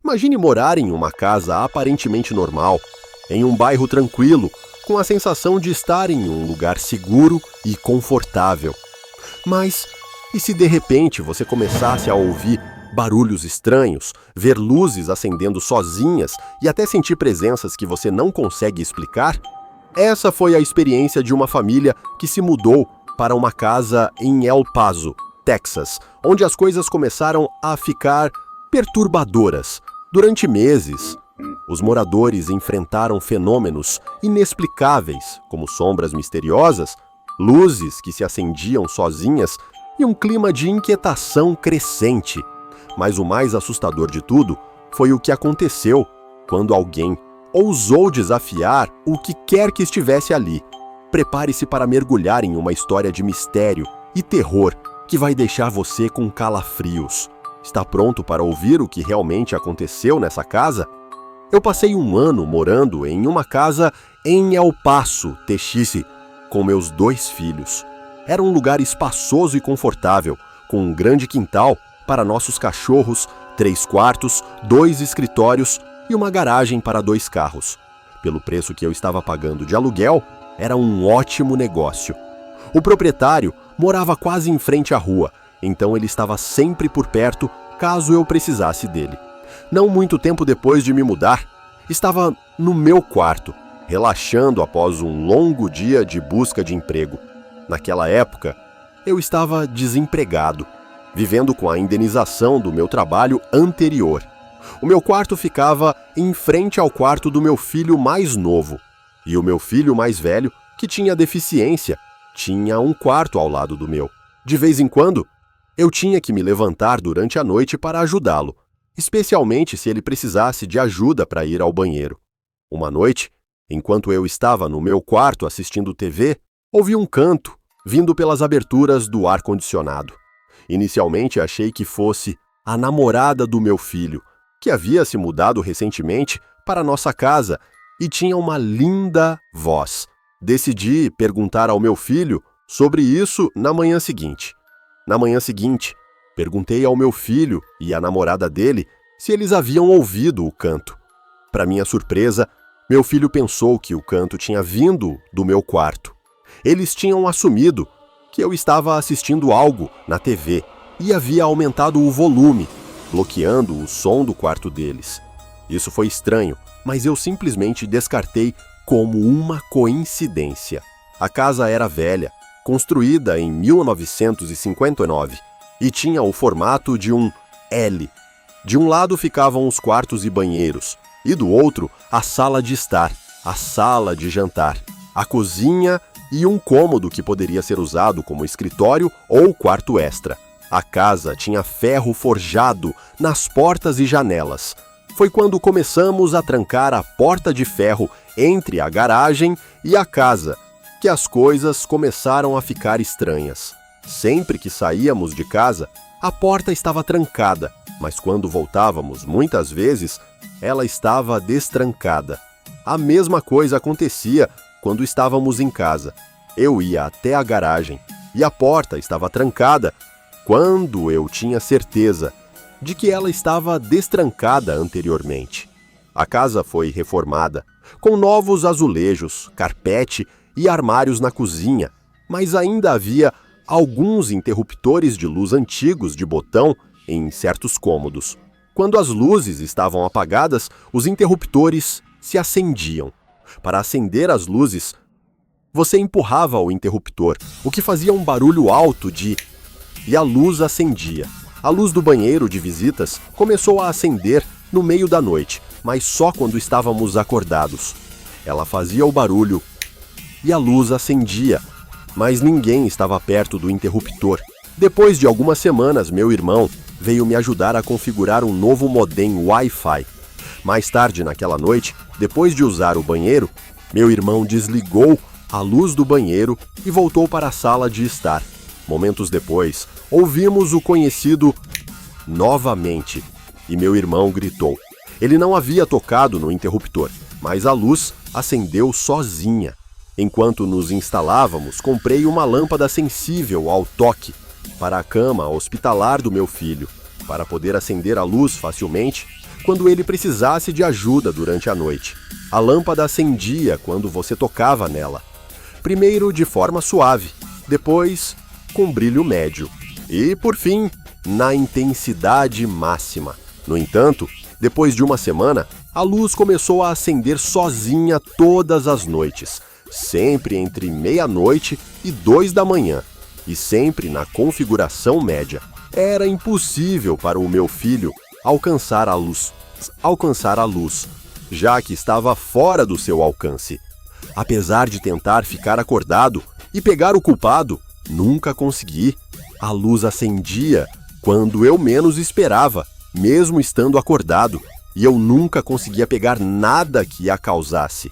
Imagine morar em uma casa aparentemente normal, em um bairro tranquilo, com a sensação de estar em um lugar seguro e confortável. Mas e se de repente você começasse a ouvir barulhos estranhos, ver luzes acendendo sozinhas e até sentir presenças que você não consegue explicar? Essa foi a experiência de uma família que se mudou para uma casa em El Paso, Texas, onde as coisas começaram a ficar perturbadoras. Durante meses, os moradores enfrentaram fenômenos inexplicáveis, como sombras misteriosas, luzes que se acendiam sozinhas e um clima de inquietação crescente. Mas o mais assustador de tudo foi o que aconteceu quando alguém ousou desafiar o que quer que estivesse ali. Prepare-se para mergulhar em uma história de mistério e terror que vai deixar você com calafrios. Está pronto para ouvir o que realmente aconteceu nessa casa? Eu passei um ano morando em uma casa em El Paso, Texas, com meus 2 filhos. Era um lugar espaçoso e confortável, com um grande quintal para nossos cachorros, 3 quartos, 2 escritórios e uma garagem para 2 carros. Pelo preço que eu estava pagando de aluguel, era um ótimo negócio. O proprietário morava quase em frente à rua, então ele estava sempre por perto caso eu precisasse dele. Não muito tempo depois de me mudar, estava no meu quarto, relaxando após um longo dia de busca de emprego. Naquela época, eu estava desempregado, vivendo com a indenização do meu trabalho anterior. O meu quarto ficava em frente ao quarto do meu filho mais novo. E o meu filho mais velho, que tinha deficiência, tinha um quarto ao lado do meu. De vez em quando, eu tinha que me levantar durante a noite para ajudá-lo, especialmente se ele precisasse de ajuda para ir ao banheiro. Uma noite, enquanto eu estava no meu quarto assistindo TV, ouvi um canto vindo pelas aberturas do ar-condicionado. Inicialmente achei que fosse a namorada do meu filho, que havia se mudado recentemente para nossa casa e tinha uma linda voz. Decidi perguntar ao meu filho sobre isso na manhã seguinte. Na manhã seguinte, perguntei ao meu filho e à namorada dele se eles haviam ouvido o canto. Para minha surpresa, meu filho pensou que o canto tinha vindo do meu quarto. Eles tinham assumido que eu estava assistindo algo na TV e havia aumentado o volume, bloqueando o som do quarto deles. Isso foi estranho, mas eu simplesmente descartei como uma coincidência. A casa era velha, construída em 1959, e tinha o formato de um L. De um lado ficavam os quartos e banheiros, e do outro a sala de estar, a sala de jantar, a cozinha e um cômodo que poderia ser usado como escritório ou quarto extra. A casa tinha ferro forjado nas portas e janelas. Foi quando começamos a trancar a porta de ferro entre a garagem e a casa que as coisas começaram a ficar estranhas. Sempre que saíamos de casa, a porta estava trancada, mas quando voltávamos, muitas vezes, ela estava destrancada. A mesma coisa acontecia quando estávamos em casa. Eu ia até a garagem e a porta estava trancada quando eu tinha certeza de que ela estava destrancada anteriormente. A casa foi reformada, com novos azulejos, carpete e armários na cozinha, mas ainda havia alguns interruptores de luz antigos de botão em certos cômodos. Quando as luzes estavam apagadas, os interruptores se acendiam. Para acender as luzes, você empurrava o interruptor, o que fazia um barulho alto e a luz acendia. A luz do banheiro de visitas começou a acender no meio da noite, mas só quando estávamos acordados. Ela fazia o barulho e a luz acendia, mas ninguém estava perto do interruptor. Depois de algumas semanas, meu irmão veio me ajudar a configurar um novo modem Wi-Fi. Mais tarde naquela noite, depois de usar o banheiro, meu irmão desligou a luz do banheiro e voltou para a sala de estar. Momentos depois, ouvimos o conhecido novamente e meu irmão gritou. Ele não havia tocado no interruptor, mas a luz acendeu sozinha. Enquanto nos instalávamos, comprei uma lâmpada sensível ao toque para a cama hospitalar do meu filho. Para poder acender a luz facilmente, quando ele precisasse de ajuda durante a noite. A lâmpada acendia quando você tocava nela. Primeiro de forma suave, depois com brilho médio e, por fim, na intensidade máxima. No entanto, depois de uma semana, a luz começou a acender sozinha todas as noites, sempre entre meia-noite e 2 da manhã, e sempre na configuração média. Era impossível para o meu filho alcançar a luz, já que estava fora do seu alcance. Apesar de tentar ficar acordado e pegar o culpado, nunca consegui. A luz acendia quando eu menos esperava, mesmo estando acordado, e eu nunca conseguia pegar nada que a causasse.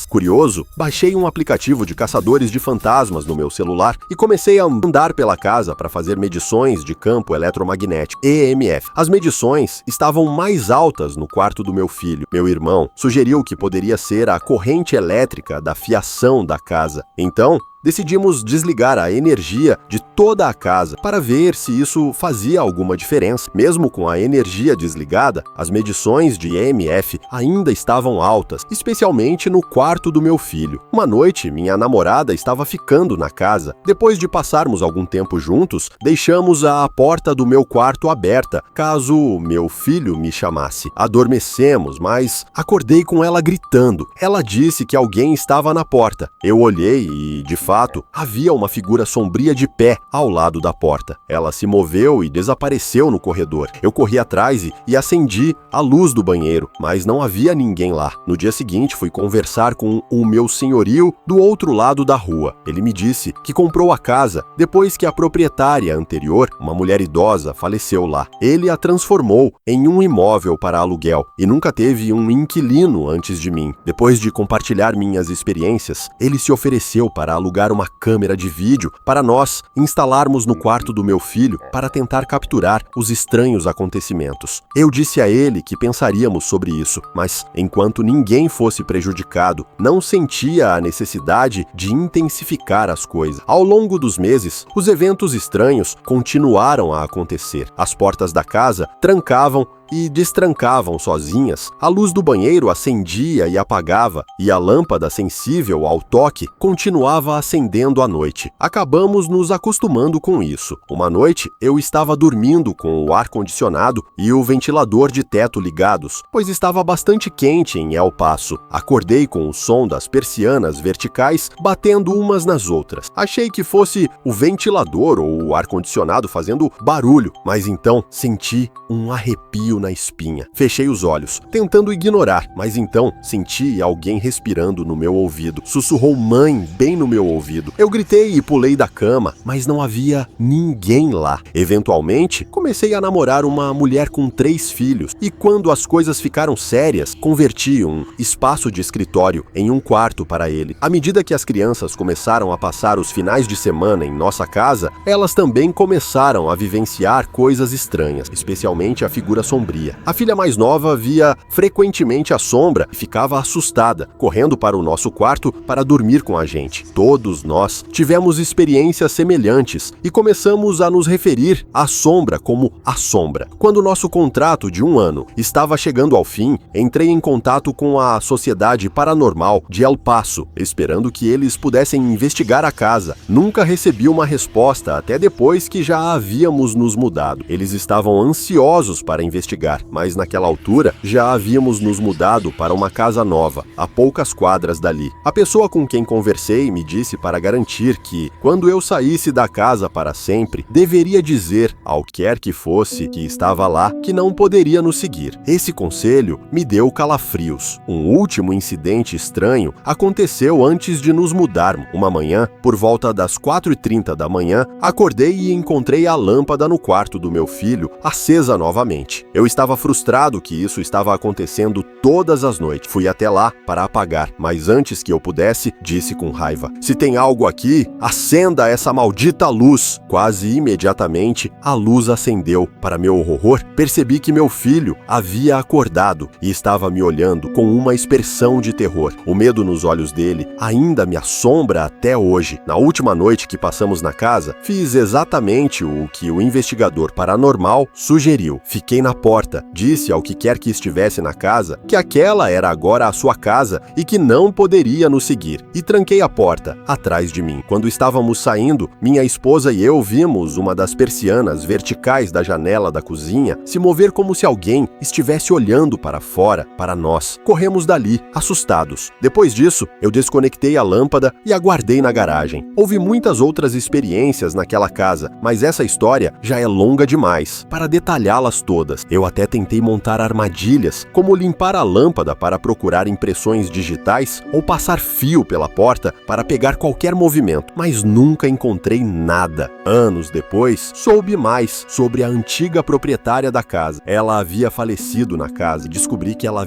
Curioso, baixei um aplicativo de caçadores de fantasmas no meu celular e comecei a andar pela casa para fazer medições de campo eletromagnético, EMF. As medições estavam mais altas no quarto do meu filho. Meu irmão sugeriu que poderia ser a corrente elétrica da fiação da casa. Então, decidimos desligar a energia de toda a casa para ver se isso fazia alguma diferença. Mesmo com a energia desligada, as medições de EMF ainda estavam altas, especialmente no quarto do meu filho. Uma noite, minha namorada estava ficando na casa. Depois de passarmos algum tempo juntos, deixamos a porta do meu quarto aberta, caso meu filho me chamasse. Adormecemos, mas acordei com ela gritando. Ela disse que alguém estava na porta. Eu olhei e, de fato, havia uma figura sombria de pé ao lado da porta. Ela se moveu e desapareceu no corredor. Eu corri atrás e acendi a luz do banheiro, mas não havia ninguém lá. No dia seguinte, fui conversar com o meu senhorio do outro lado da rua. Ele me disse que comprou a casa depois que a proprietária anterior, uma mulher idosa, faleceu lá. Ele a transformou em um imóvel para aluguel e nunca teve um inquilino antes de mim. Depois de compartilhar minhas experiências, ele se ofereceu para alugar uma câmera de vídeo para nós instalarmos no quarto do meu filho para tentar capturar os estranhos acontecimentos. Eu disse a ele que pensaríamos sobre isso, mas enquanto ninguém fosse prejudicado, não sentia a necessidade de intensificar as coisas. Ao longo dos meses, os eventos estranhos continuaram a acontecer. As portas da casa trancavam e destrancavam sozinhas, a luz do banheiro acendia e apagava, e a lâmpada sensível ao toque continuava acendendo à noite. Acabamos nos acostumando com isso. Uma noite, eu estava dormindo com o ar-condicionado e o ventilador de teto ligados, pois estava bastante quente em El Paso. Acordei com o som das persianas verticais batendo umas nas outras. Achei que fosse o ventilador ou o ar-condicionado fazendo barulho, mas então senti um arrepio na espinha. Fechei os olhos, tentando ignorar, mas então senti alguém respirando no meu ouvido. Sussurrou "mãe" bem no meu ouvido. Eu gritei e pulei da cama, mas não havia ninguém lá. Eventualmente, comecei a namorar uma mulher com 3 filhos, e quando as coisas ficaram sérias, converti um espaço de escritório em um quarto para ele. À medida que as crianças começaram a passar os finais de semana em nossa casa, elas também começaram a vivenciar coisas estranhas, especialmente a figura sombria. A filha mais nova via frequentemente a sombra e ficava assustada, correndo para o nosso quarto para dormir com a gente. Todos nós tivemos experiências semelhantes e começamos a nos referir à sombra como a sombra. Quando nosso contrato de 1 ano estava chegando ao fim, entrei em contato com a Sociedade Paranormal de El Paso, esperando que eles pudessem investigar a casa. Nunca recebi uma resposta até depois que já havíamos nos mudado. Eles estavam ansiosos para investigar, mas naquela altura já havíamos nos mudado para uma casa nova, a poucas quadras dali. A pessoa com quem conversei me disse para garantir que, quando eu saísse da casa para sempre, deveria dizer ao quer que fosse que estava lá que não poderia nos seguir. Esse conselho me deu calafrios. Um último incidente estranho aconteceu antes de nos mudarmos. Uma manhã, por volta das 4h30 da manhã, acordei e encontrei a lâmpada no quarto do meu filho acesa novamente. Eu estava frustrado que isso estava acontecendo todas as noites. Fui até lá para apagar, mas antes que eu pudesse, disse com raiva: "Se tem algo aqui, acenda essa maldita luz!" Quase imediatamente, a luz acendeu. Para meu horror, percebi que meu filho havia acordado e estava me olhando com uma expressão de terror. O medo nos olhos dele ainda me assombra até hoje. Na última noite que passamos na casa, fiz exatamente o que o investigador paranormal sugeriu. Fiquei na porta porta, disse ao que quer que estivesse na casa que aquela era agora a sua casa e que não poderia nos seguir, e tranquei a porta atrás de mim. Quando estávamos saindo, minha esposa e eu vimos uma das persianas verticais da janela da cozinha se mover como se alguém estivesse olhando para fora, para nós. Corremos dali, assustados. Depois disso, eu desconectei a lâmpada e aguardei na garagem. Houve muitas outras experiências naquela casa, mas essa história já é longa demais para detalhá-las todas. Eu até tentei montar armadilhas, como limpar a lâmpada para procurar impressões digitais ou passar fio pela porta para pegar qualquer movimento, mas nunca encontrei nada. Anos depois, soube mais sobre a antiga proprietária da casa. Ela havia falecido na casa. Descobri que ela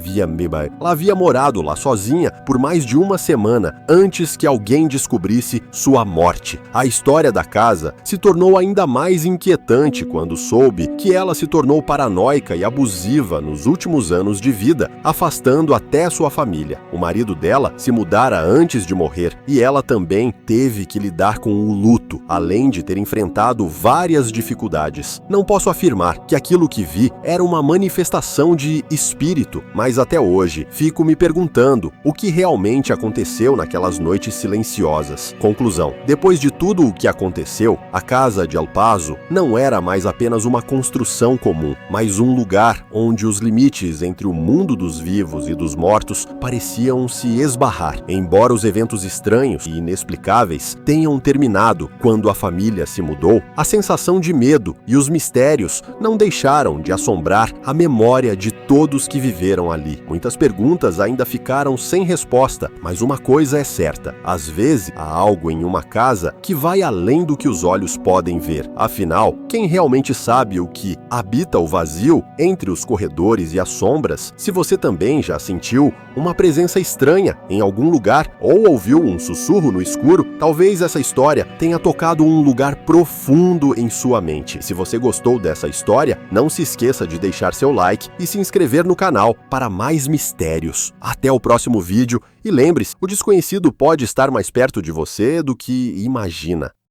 havia morado lá sozinha por mais de uma semana antes que alguém descobrisse sua morte. A história da casa se tornou ainda mais inquietante quando soube que ela se tornou paranoica e abusiva nos últimos anos de vida, afastando até sua família. O marido dela se mudara antes de morrer e ela também teve que lidar com o luto, além de ter enfrentado várias dificuldades. Não posso afirmar que aquilo que vi era uma manifestação de espírito, mas até hoje fico me perguntando o que realmente aconteceu naquelas noites silenciosas. Conclusão: depois de tudo o que aconteceu, a casa de El Paso não era mais apenas uma construção comum, mas um lugar onde os limites entre o mundo dos vivos e dos mortos pareciam se esbarrar. Embora os eventos estranhos e inexplicáveis tenham terminado quando a família se mudou, a sensação de medo e os mistérios não deixaram de assombrar a memória de todos que viveram ali. Muitas perguntas ainda ficaram sem resposta, mas uma coisa é certa: às vezes há algo em uma casa que vai além do que os olhos podem ver. Afinal, quem realmente sabe o que habita o vazio entre os corredores e as sombras? Se você também já sentiu uma presença estranha em algum lugar ou ouviu um sussurro no escuro, talvez essa história tenha tocado um lugar profundo em sua mente. Se você gostou dessa história, não se esqueça de deixar seu like e se inscrever no canal para mais mistérios. Até o próximo vídeo e lembre-se, o desconhecido pode estar mais perto de você do que imagina.